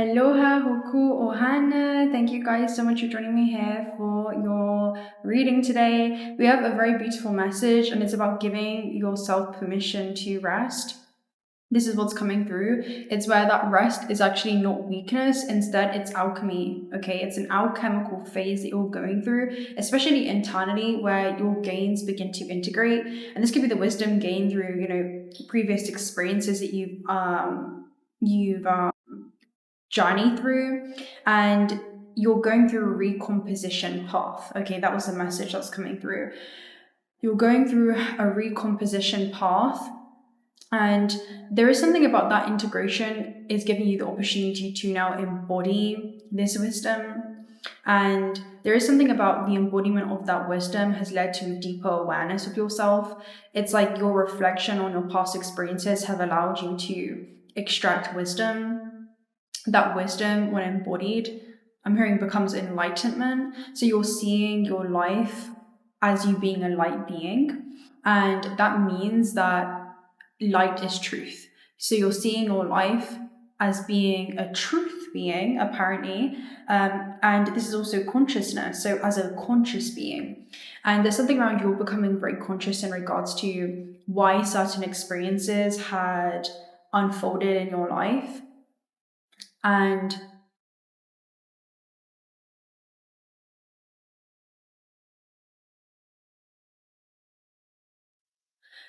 Aloha, hoku, ohana. Thank you guys so much for joining me here for your reading today. We have a very beautiful message, and it's about giving yourself permission to rest. This is what's coming through. It's where that rest is actually not weakness. Instead, it's alchemy. Okay, it's an alchemical phase that you're going through, especially internally, where your gains begin to integrate. And this could be the wisdom gained through, previous experiences that you've journey through, and you're going through a recomposition path. Okay, that was the message that's coming through. You're going through a recomposition path, and there is something about that integration is giving you the opportunity to now embody this wisdom. And there is something about the embodiment of that wisdom has led to a deeper awareness of yourself. It's like your reflection on your past experiences have allowed you to extract wisdom. That wisdom, when embodied, I'm hearing becomes enlightenment. So you're seeing your life as you being a light being. And that means that light is truth. So you're seeing your life as being a truth being, apparently. And this is also consciousness. So as a conscious being. And there's something around you becoming very conscious in regards to why certain experiences had unfolded in your life. And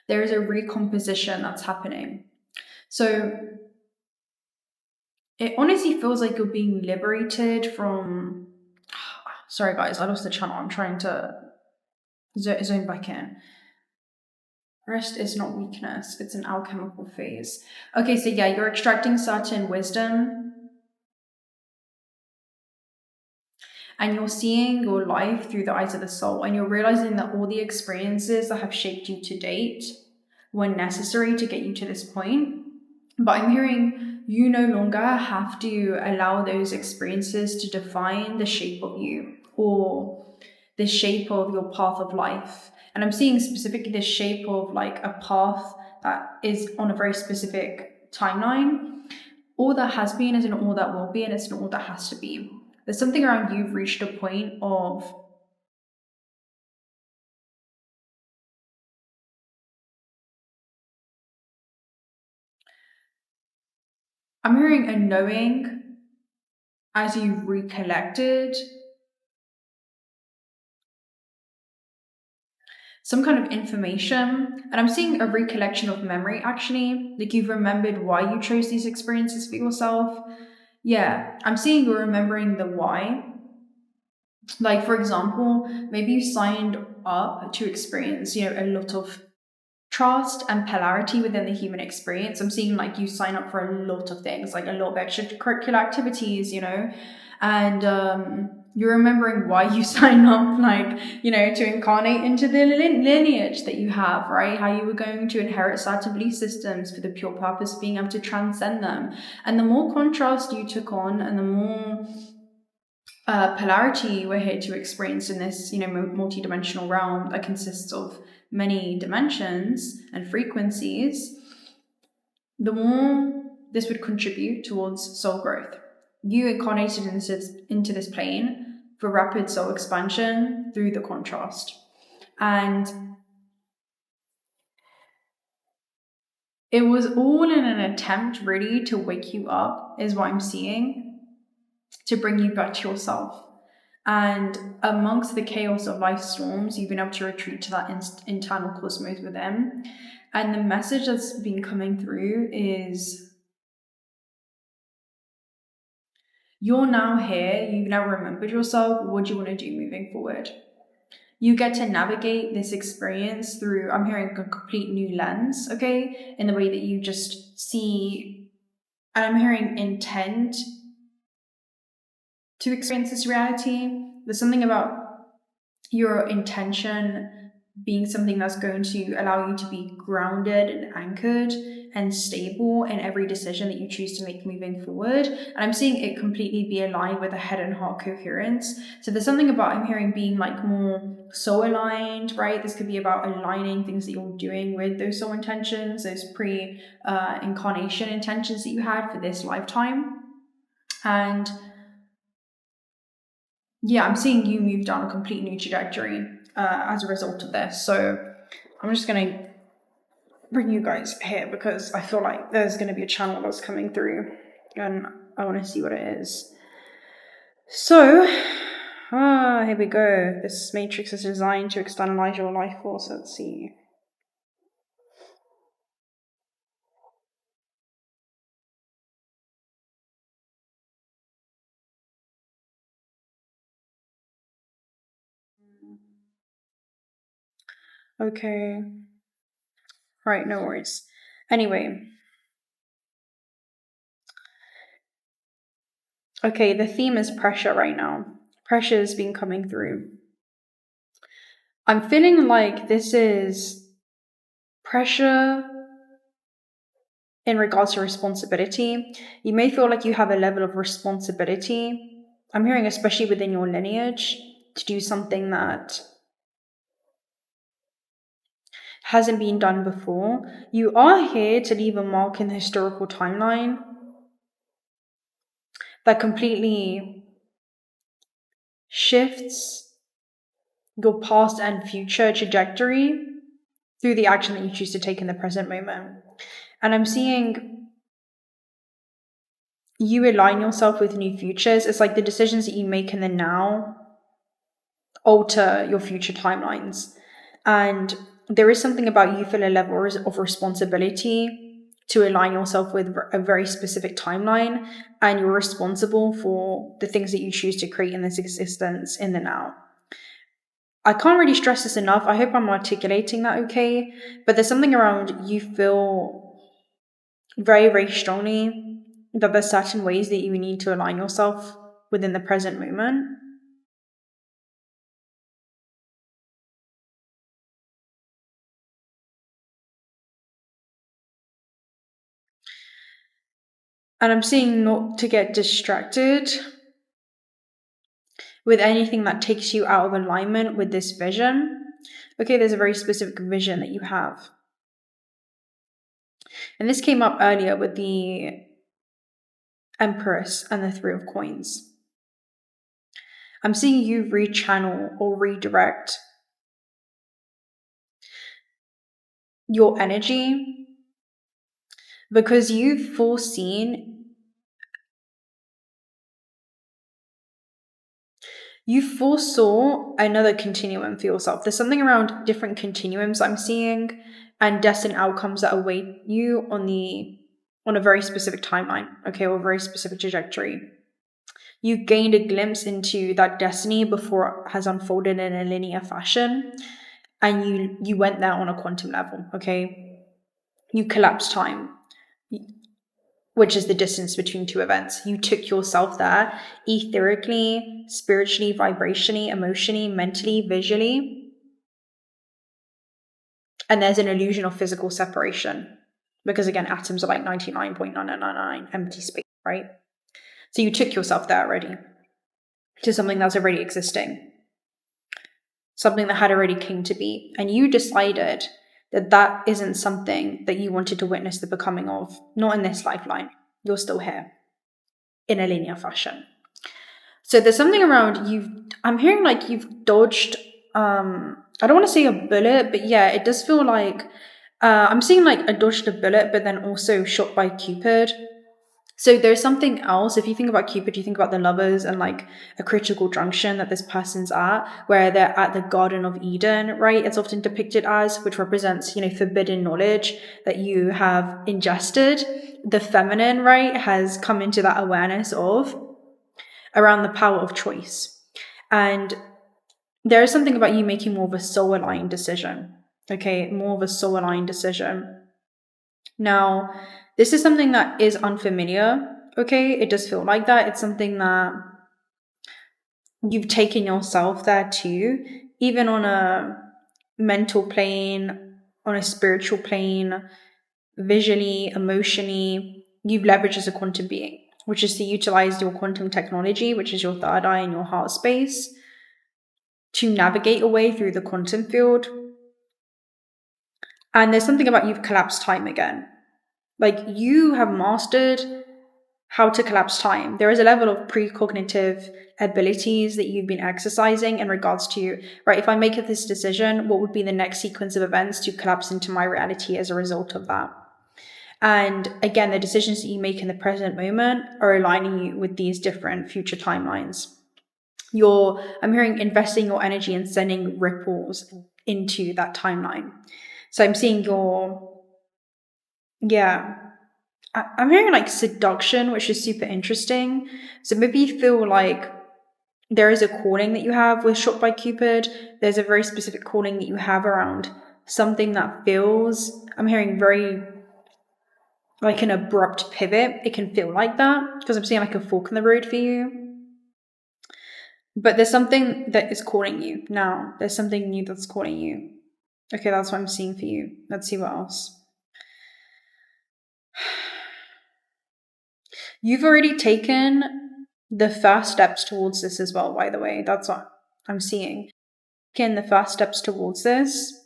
there is a recomposition that's happening. So it honestly feels like you're being liberated from... Sorry guys, I lost the channel. I'm trying to zone back in. Rest is not weakness. It's an alchemical phase. Okay, so yeah, you're extracting certain wisdom. And you're seeing your life through the eyes of the soul, and you're realizing that all the experiences that have shaped you to date were necessary to get you to this point. But I'm hearing you no longer have to allow those experiences to define the shape of you or the shape of your path of life. And I'm seeing specifically the shape of like a path that is on a very specific timeline. All that has been isn't all that will be, and it's not all that has to be. There's something around you've reached a point of I'm hearing a knowing as you've recollected some kind of information. And I'm seeing a recollection of memory, actually. Like you've remembered why you chose these experiences for yourself. Yeah, I'm seeing you're remembering the why. Like, for example, maybe you signed up to experience, a lot of trust and polarity within the human experience. I'm seeing like you sign up for a lot of things, like a lot of extracurricular activities, and you're remembering why you sign up, to incarnate into the lineage that you have, right? How you were going to inherit certain belief systems for the pure purpose of being able to transcend them. And the more contrast you took on, and the more polarity we're here to experience in this, multi-dimensional realm that consists of many dimensions and frequencies, the more this would contribute towards soul growth. You incarnated into this plane for rapid soul expansion through the contrast. And it was all in an attempt really to wake you up, is what I'm seeing, to bring you back to yourself. And amongst the chaos of life storms, you've been able to retreat to that internal cosmos within. And the message that's been coming through is you're now here, you've now remembered yourself. What do you want to do moving forward? You get to navigate this experience through, I'm hearing, a complete new lens, okay? In the way that you just see, and I'm hearing intent to experience this reality. There's something about your intention being something that's going to allow you to be grounded and anchored and stable in every decision that you choose to make moving forward. And I'm seeing it completely be aligned with the head and heart coherence. So there's something about, I'm hearing, being like more soul aligned, right? This could be about aligning things that you're doing with those soul intentions, those pre-incarnation intentions that you had for this lifetime. And yeah, I'm seeing you move down a complete new trajectory as a result of this. So I'm just going to bring you guys here because I feel like there's going to be a channel that's coming through and I want to see what it is. So, here we go. This matrix is designed to externalize your life force. Let's see. Okay. Right, no worries. Anyway. Okay, the theme is pressure right now. Pressure has been coming through. I'm feeling like this is pressure in regards to responsibility. You may feel like you have a level of responsibility. I'm hearing, especially within your lineage, to do something that hasn't been done before. You are here to leave a mark in the historical timeline that completely shifts your past and future trajectory through the action that you choose to take in the present moment. And I'm seeing you align yourself with new futures. It's like the decisions that you make in the now alter your future timelines. And there is something about you feel a level of responsibility to align yourself with a very specific timeline, and you're responsible for the things that you choose to create in this existence in the now. I can't really stress this enough. I hope I'm articulating that okay, but there's something around you feel very, very strongly that there's certain ways that you need to align yourself within the present moment. And I'm seeing not to get distracted with anything that takes you out of alignment with this vision. Okay, there's a very specific vision that you have. And this came up earlier with the Empress and the Three of Coins. I'm seeing you rechannel or redirect your energy because you've foresaw another continuum for yourself. There's something around different continuums I'm seeing and destined outcomes that await you on a very specific timeline, okay, or a very specific trajectory. You gained a glimpse into that destiny before it has unfolded in a linear fashion, and you went there on a quantum level, okay? You collapsed time, which is the distance between two events. You took yourself there etherically, spiritually, vibrationally, emotionally, mentally, visually. And there's an illusion of physical separation because, again, atoms are like 99.9999 empty space, right? So you took yourself there already to something that's already existing, something that had already came to be. And you decided that that isn't something that you wanted to witness the becoming of, not in this lifeline. You're still here in a linear fashion. So there's something around I'm hearing like you've dodged, I don't want to say a bullet, but yeah, it does feel like, I'm seeing like a dodged a bullet, but then also shot by Cupid. So there's something else. If you think about Cupid, you think about the lovers and like a critical junction that this person's at, where they're at the Garden of Eden, right? It's often depicted as, which represents, forbidden knowledge that you have ingested. The feminine, right, has come into that awareness of around the power of choice. And there is something about you making more of a soul-aligned decision, okay? More of a soul-aligned decision. Now, this is something that is unfamiliar, okay? It does feel like that. It's something that you've taken yourself there too, even on a mental plane, on a spiritual plane, visually, emotionally. You've leveraged as a quantum being, which is to utilize your quantum technology, which is your third eye and your heart space, to navigate your way through the quantum field. And there's something about you've collapsed time again. Like you have mastered how to collapse time. There is a level of precognitive abilities that you've been exercising in regards to, right, if I make this decision, what would be the next sequence of events to collapse into my reality as a result of that? And again, the decisions that you make in the present moment are aligning you with these different future timelines. I'm hearing investing your energy and sending ripples into that timeline. So I'm seeing I'm hearing like seduction, which is super interesting. So maybe you feel like there is a calling that you have with Shot by Cupid. There's a very specific calling that you have around something that feels, I'm hearing very like an abrupt pivot. It can feel like that because I'm seeing like a fork in the road for you. But there's something that is calling you now. There's something new that's calling you. Okay, that's what I'm seeing for you. Let's see what else. You've already taken the first steps towards this as well, by the way. That's what I'm seeing. Taken the first steps towards this.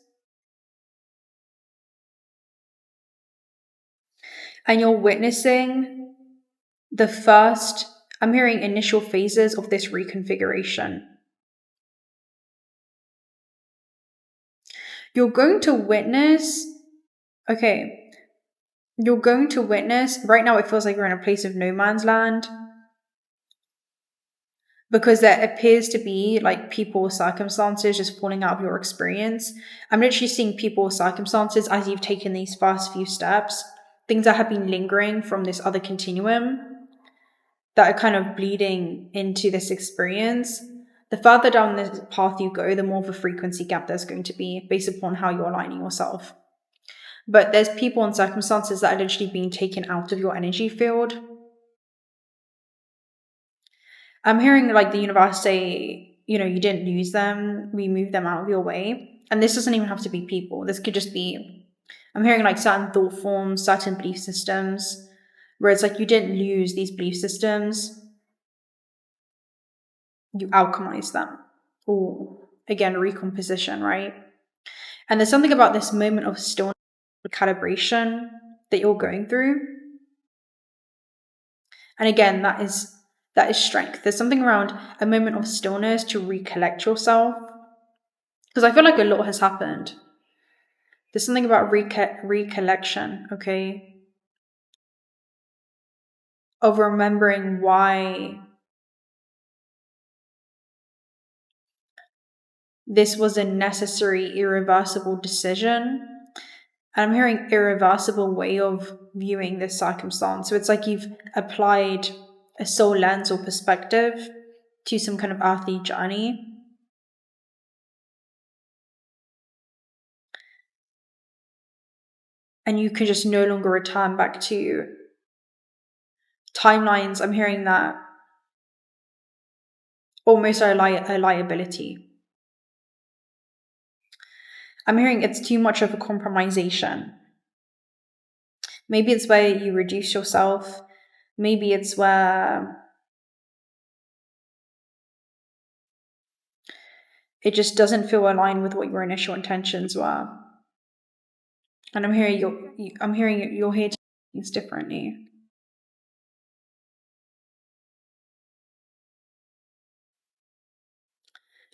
And you're witnessing the first, I'm hearing initial phases of this reconfiguration. You're going to witness, right now it feels like you're in a place of no man's land, because there appears to be like people or circumstances just falling out of your experience. I'm literally seeing people or circumstances as you've taken these first few steps, things that have been lingering from this other continuum that are kind of bleeding into this experience. The further down this path you go, the more of a frequency gap there's going to be based upon how you're aligning yourself. But there's people and circumstances that are literally being taken out of your energy field. I'm hearing like the universe say, you didn't lose them, we moved them out of your way. And this doesn't even have to be people. This could just be, I'm hearing like certain thought forms, certain belief systems, where it's like you didn't lose these belief systems, you alchemize them. Or again, recomposition, right? And there's something about this moment of stillness, calibration that you're going through. And again, that is strength. There's something around a moment of stillness to recollect yourself. Because I feel like a lot has happened. There's something about recollection, okay? Of remembering why this was a necessary, irreversible decision. And I'm hearing irreversible way of viewing this circumstance. So it's like you've applied a soul lens or perspective to some kind of earthly journey. And you can just no longer return back to timelines. I'm hearing that almost a liability. I'm hearing it's too much of a compromisation. Maybe it's where you reduce yourself. Maybe it's where it just doesn't feel aligned with what your initial intentions were. And I'm hearing you're here to do things differently.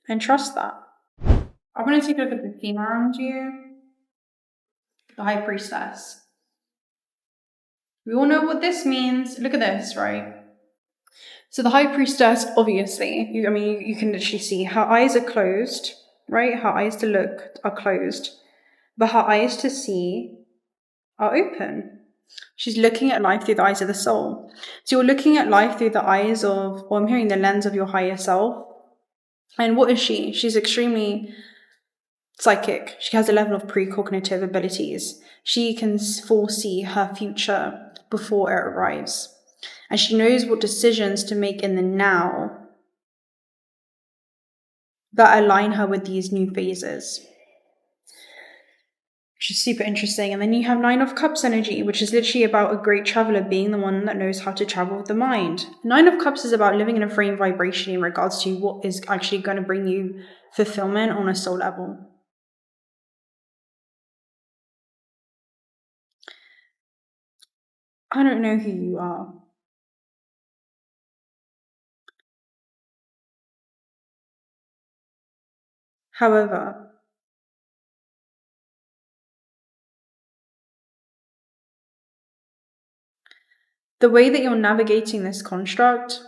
And trust that. I'm going to take a look at the theme around you. The High Priestess. We all know what this means. Look at this, right? So the High Priestess, obviously, you can literally see her eyes are closed, right? Her eyes to look are closed, but her eyes to see are open. She's looking at life through the eyes of the soul. So you're looking at life through the eyes of, or I'm hearing the lens of your higher self. And what is she? She's extremely psychic. She has a level of precognitive abilities. She can foresee her future before it arrives. And she knows what decisions to make in the now that align her with these new phases, which is super interesting. And then you have Nine of Cups energy, which is literally about a great traveler being the one that knows how to travel with the mind. Nine of Cups is about living in a frame vibration in regards to what is actually going to bring you fulfillment on a soul level. I don't know who you are. However, the way that you're navigating this construct,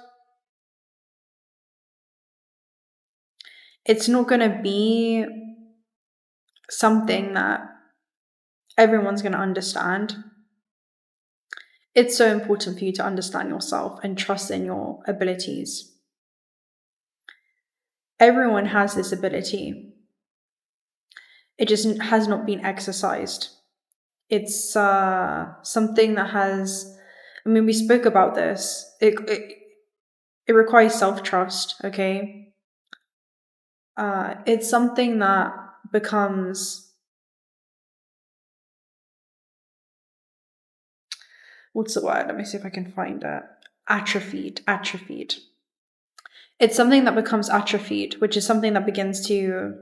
it's not going to be something that everyone's going to understand. It's so important for you to understand yourself and trust in your abilities. Everyone has this ability. It just has not been exercised. It's something that has, we spoke about this. It requires self-trust, okay? It's something that becomes, what's the word? Let me see if I can find it. Atrophied. It's something that becomes atrophied, which is something that begins to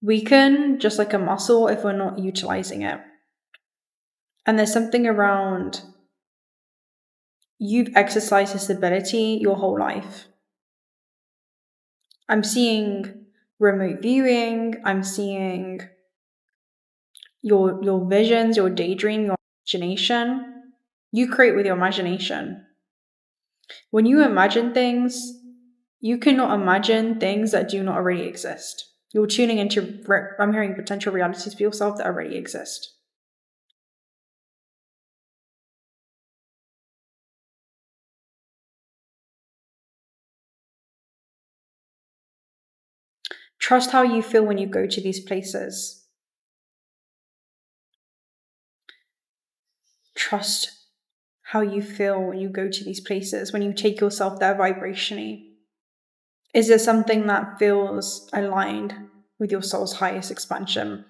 weaken, just like a muscle, if we're not utilizing it. And there's something around, you've exercised this ability your whole life. I'm seeing remote viewing, I'm seeing your visions, your daydream, your imagination. You create with your imagination. When you imagine things, you cannot imagine things that do not already exist. You're tuning into, I'm hearing potential realities for yourself that already exist. Trust how you feel when you go to these places. Trust how you feel when you go to these places, when you take yourself there vibrationally. Is there something that feels aligned with your soul's highest expansion?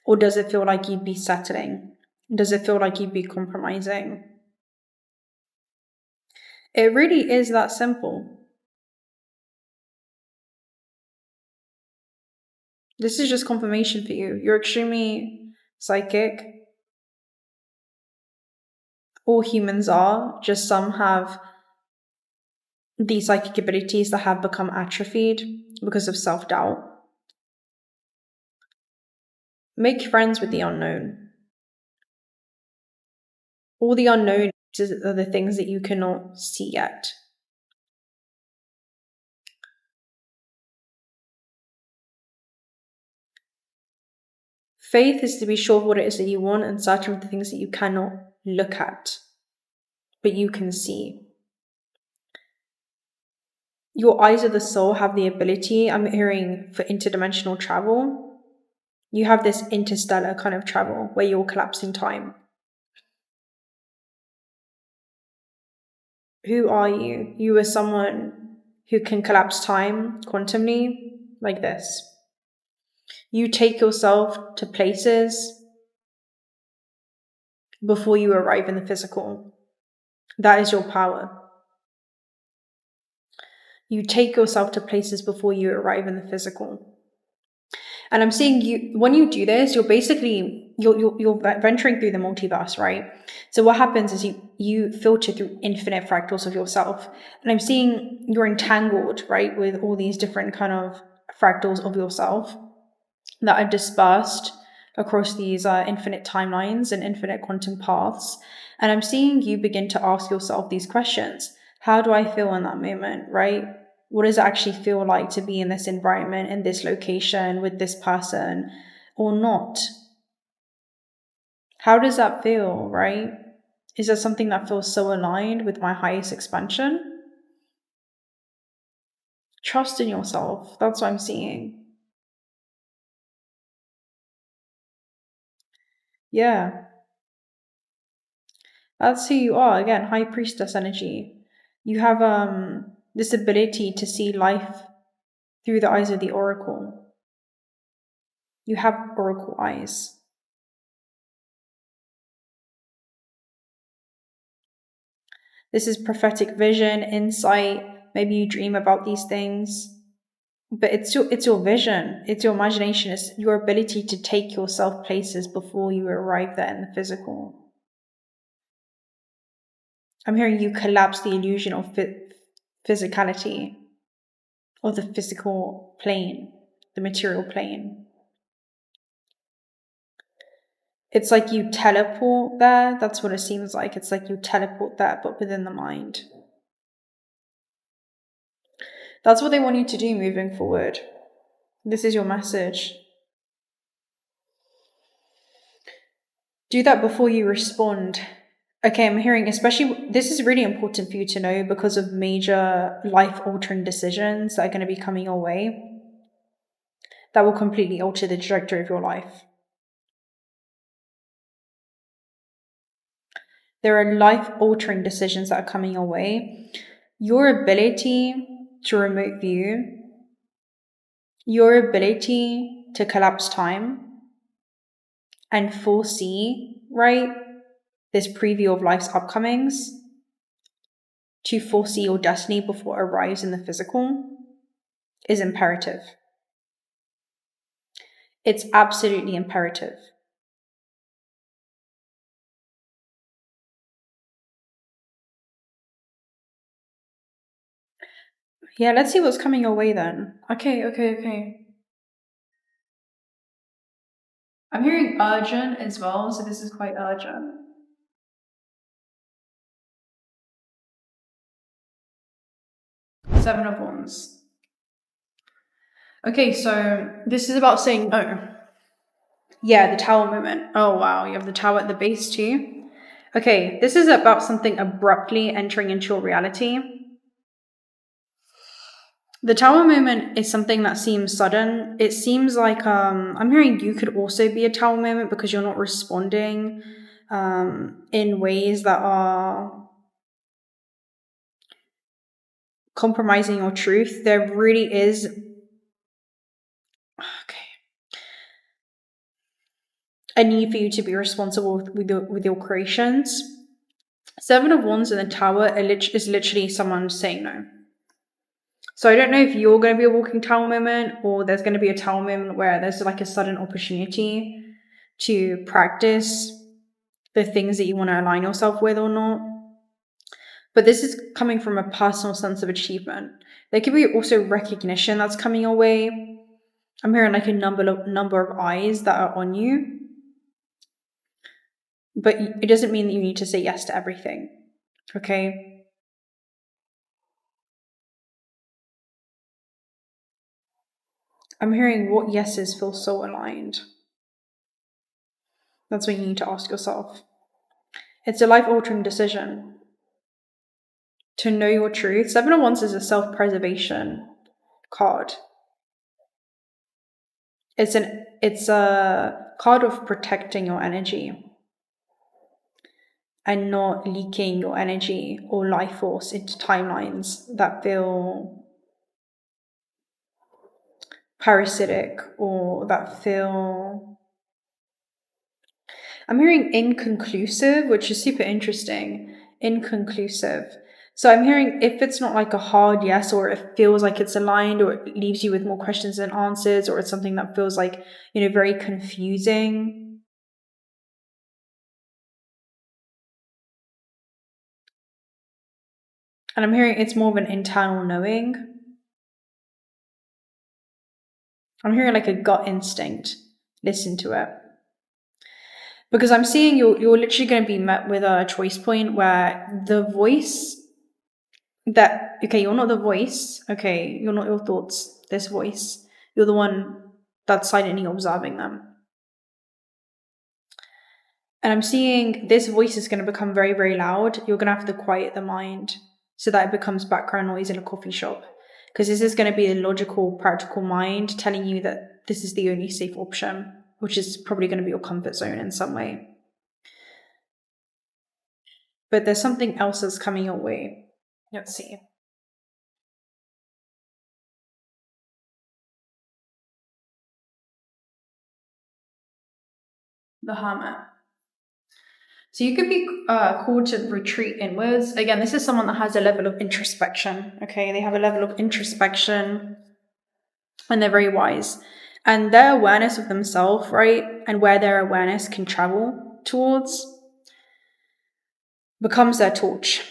Or does it feel like you'd be settling? Does it feel like you'd be compromising? It really is that simple. This is just confirmation for you. You're extremely psychic. All humans are, just some have these psychic abilities that have become atrophied because of self-doubt. Make friends with the unknown. All the unknown are the things that you cannot see yet. Faith is to be sure of what it is that you want and certain of the things that you cannot look at, but you can see. Your eyes of the soul have the ability, I'm hearing, for interdimensional travel. You have this interstellar kind of travel where you're collapsing time. Who are you? You are someone who can collapse time quantumly like this. You take yourself to places before you arrive in the physical. That is your power. You take yourself to places before you arrive in the physical. And I'm seeing you, when you do this, you're basically, you're venturing through the multiverse, right? So what happens is you filter through infinite fractals of yourself. And I'm seeing you're entangled, right, with all these different kind of fractals of yourself that are dispersed across these infinite timelines and infinite quantum paths. And I'm seeing you begin to ask yourself these questions. How do I feel in that moment, right? What does it actually feel like to be in this environment, in this location, with this person, or not? How does that feel, right? Is that something that feels so aligned with my highest expansion? Trust in yourself. That's what I'm seeing. Yeah. That's who you are. Again, high priestess energy. You have this ability to see life through the eyes of the oracle. You have oracle eyes. This is prophetic vision, insight. Maybe you dream about these things. But it's your vision, it's your imagination, it's your ability to take yourself places before you arrive there in the physical. I'm hearing you collapse the illusion of physicality. or the physical plane, the material plane. It's like you teleport there. That's what it seems like. It's like you teleport there, but within the mind. That's what they want you to do moving forward. This is your message. Do that before you respond. Okay, I'm hearing, especially, this is really important for you to know because of major life-altering decisions that are going to be coming your way that will completely alter the trajectory of your life. There are life-altering decisions that are coming your way. Your ability to remote view, your ability to collapse time and foresee, right, this preview of life's upcomings, to foresee your destiny before it arrives in the physical, is imperative. It's absolutely imperative. Yeah, let's see what's coming your way then. Okay. I'm hearing urgent as well, so this is quite urgent. Seven of Wands. Okay, so this is about saying no. Yeah, the Tower moment. Oh wow, you have the Tower at the base too. Okay, this is about something abruptly entering into your reality. The Tower moment is something that seems sudden. It seems like I'm hearing you could also be a Tower moment because you're not responding in ways that are compromising your truth. There really is a need for you to be responsible with your creations. Seven of Wands in the Tower is literally someone saying no. So I don't know if you're going to be a walking Tower moment or there's going to be a Tower moment where there's like a sudden opportunity to practice the things that you want to align yourself with or not. But this is coming from a personal sense of achievement. There could be also recognition that's coming your way. I'm hearing like a number of eyes that are on you. But it doesn't mean that you need to say yes to everything. Okay? I'm hearing what yeses feel so aligned. That's what you need to ask yourself. It's a life-altering decision to know your truth. Seven of Wands is a self-preservation card. It's a card of protecting your energy and not leaking your energy or life force into timelines that feel parasitic or that feel... I'm hearing inconclusive, which is super interesting. Inconclusive. So I'm hearing if it's not like a hard yes, or it feels like it's aligned, or it leaves you with more questions than answers, or it's something that feels like, very confusing. And I'm hearing it's more of an internal knowing. I'm hearing like a gut instinct. Listen to it. Because I'm seeing you're literally going to be met with a choice point where the voice that, okay, you're not the voice, okay, you're not your thoughts, this voice. You're the one that's silently observing them. And I'm seeing this voice is going to become very, very loud. You're going to have to quiet the mind so that it becomes background noise in a coffee shop. Because this is going to be a logical, practical mind telling you that this is the only safe option, which is probably going to be your comfort zone in some way. But there's something else that's coming your way. Let's see. The Hermit. So you could be called to retreat inwards. Again, this is someone that has a level of introspection. Okay, they have a level of introspection and they're very wise. And their awareness of themselves, right, and where their awareness can travel towards becomes their torch.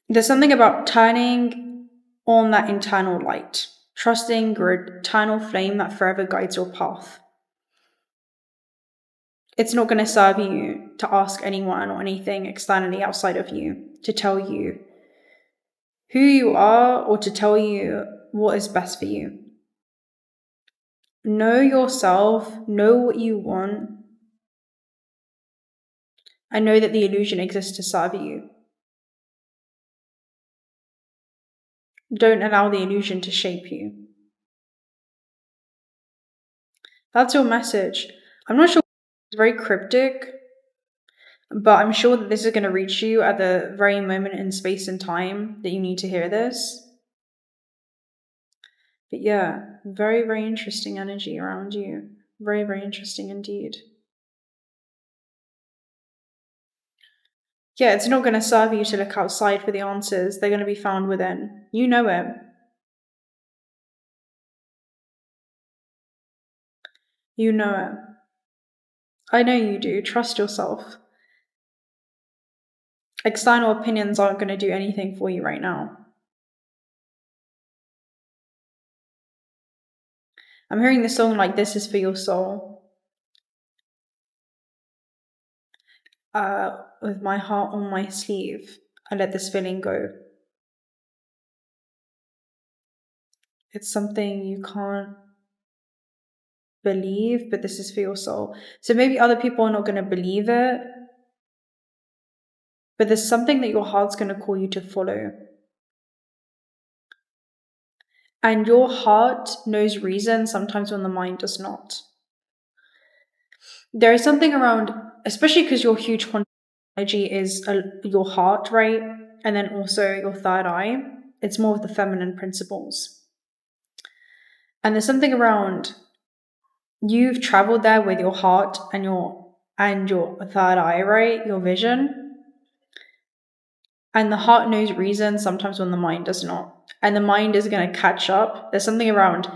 There's something about turning on that internal light. trusting your eternal flame that forever guides your path. It's not going to serve you to ask anyone or anything externally outside of you to tell you who you are or to tell you what is best for you. Know yourself, know what you want, and know that the illusion exists to serve you. Don't allow the illusion to shape you. That's your message. I'm not sure, it's very cryptic, but I'm sure that this is going to reach you at the very moment in space and time that you need to hear this. But yeah, very, very interesting energy around you. Very, very interesting indeed. Yeah, it's not going to serve you to look outside for the answers. They're going to be found within. You know it. You know it. I know you do. Trust yourself. External opinions aren't going to do anything for you right now. I'm hearing the song like "This Is For Your Soul." With my heart on my sleeve, I let this feeling go. It's something you can't believe, but this is for your soul. So maybe other people are not going to believe it, but there's something that your heart's going to call you to follow. And your heart knows reason sometimes when the mind does not. There is something around, especially because your huge quantum energy is your heart, right? And then also your third eye. It's more of the feminine principles. And there's something around, you've traveled there with your heart and your third eye, right? Your vision. And the heart knows reason sometimes when the mind does not. And the mind is going to catch up. There's something around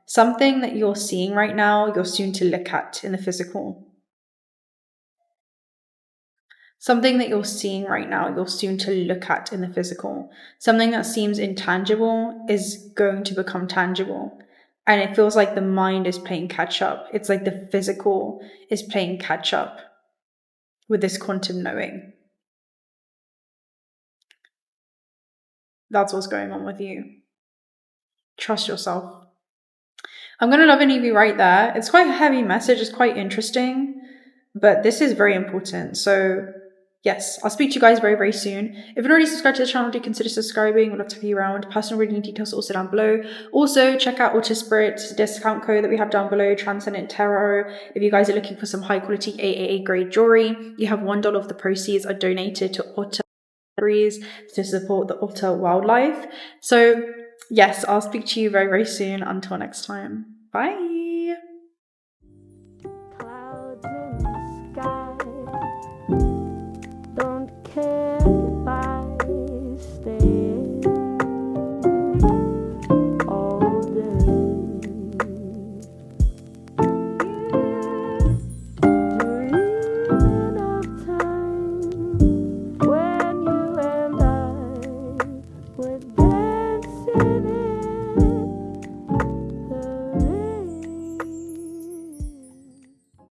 something that you're seeing right now, you're soon to look at in the physical. Something that you're seeing right now, you're soon to look at in the physical. Something that seems intangible is going to become tangible. And it feels like the mind is playing catch up. It's like the physical is playing catch up with this quantum knowing. That's what's going on with you. Trust yourself. I'm going to love and leave you right there. It's quite a heavy message. It's quite interesting, but this is very important. So yes, I'll speak to you guys very, very soon. If you're already subscribed to the channel, do consider subscribing. We'd love to have you around. Personal reading details are also down below. Also, check out Spirit's discount code that we have down below, Transcendent Tarot. If you guys are looking for some high quality AAA grade jewelry, you have $1 of the proceeds are donated to 𝓬𝓪𝓬𝓪 to support the otter wildlife. So yes, I'll speak to you very, very soon. Until next time. Bye.